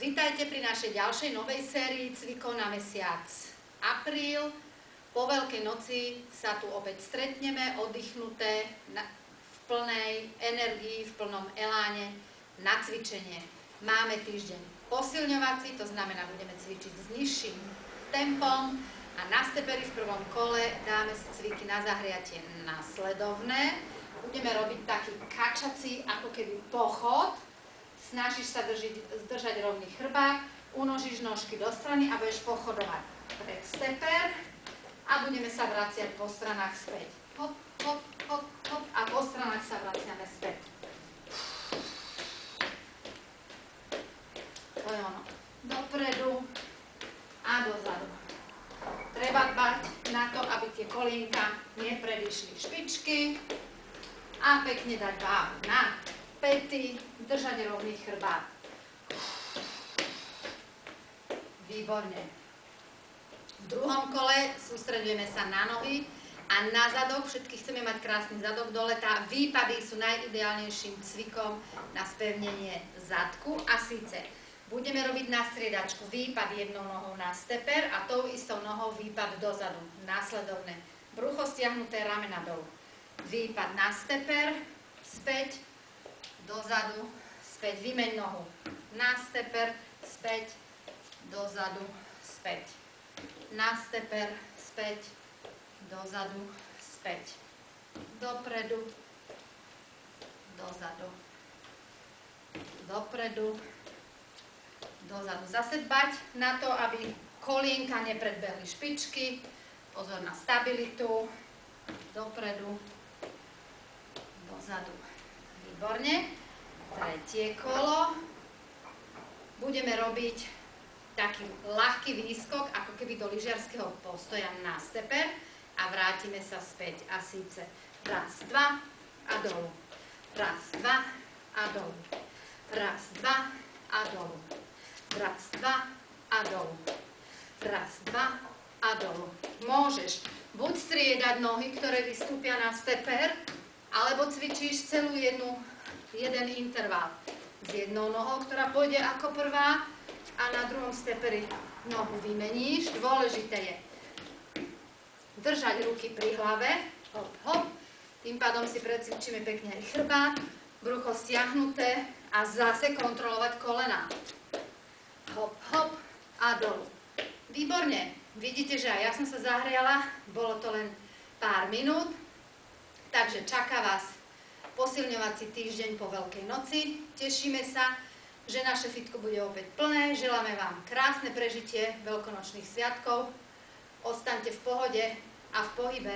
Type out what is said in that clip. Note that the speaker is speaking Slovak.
Vítajte pri našej ďalšej novej sérii cvikov na mesiac apríl. Po Veľkej noci sa tu opäť stretneme, oddychnuté, v plnej energii, v plnom eláne na cvičenie. Máme týždeň posilňovací, to znamená, budeme cvičiť s nižším tempom a na steperi v prvom kole dáme si cviky na zahriatie nasledovné. Budeme robiť taký kačací, ako keby pochod. Snažíš sa zdržať rovný chrbát, unožíš nožky do strany a budeš pochodovať pred steper a budeme sa vraciať po stranách späť. Hop, hop, hop, hop a po stranách sa vraciame späť. To je ono. Dopredu a dozadu. Treba dbať na to, aby tie kolienka nepredišli špičky a pekne dať váhu na päty, držať rovný chrbát. Výborne. V druhom kole sústredujeme sa na nohy a na zadok. Všetky chceme mať krásny zadok do leta. Výpady sú najideálnejším cvikom na spevnenie zadku a síce budeme robiť na striedačku výpad jednou nohou na steper a tou istou nohou výpad dozadu. Následovné. Brucho stiahnuté, ramena dolu. Výpad na steper, späť, dozadu, späť. Vymeň nohu. Na steper, späť, dozadu, späť. Na steper, späť, dozadu, späť. Dopredu, dozadu, dopredu, dozadu. Zase dbať na to, aby kolienka nepredbehli špičky. Pozor na stabilitu. Dopredu, dozadu. Výborne. Tretie kolo. Budeme robiť taký ľahký výskok, ako keby do lyžiarskeho postoja na steper a vrátime sa späť. A síce raz, dva a dolu. Raz, dva a dolu. Raz, dva a dolu. Raz, dva a dolu. Raz, dva a dolu. Môžeš buď striedať nohy, ktoré vystúpia na steper, alebo cvičíš celú jeden interval s jednou nohou, ktorá pôjde ako prvá a na druhom steperi nohu vymeníš. Dôležité je držať ruky pri hlave, hop, hop, tým pádom si precvičíme pekne aj chrbát, brucho stiahnuté a zase kontrolovať kolená. Hop, hop a dolu. Výborne, vidíte, že aj ja som sa zahriala, bolo to len pár minút, takže čaká vás posilňovací týždeň po Veľkej noci. Tešíme sa, že naše fitko bude opäť plné. Želáme vám krásne prežitie veľkonočných sviatkov. Ostaňte v pohode a v pohybe.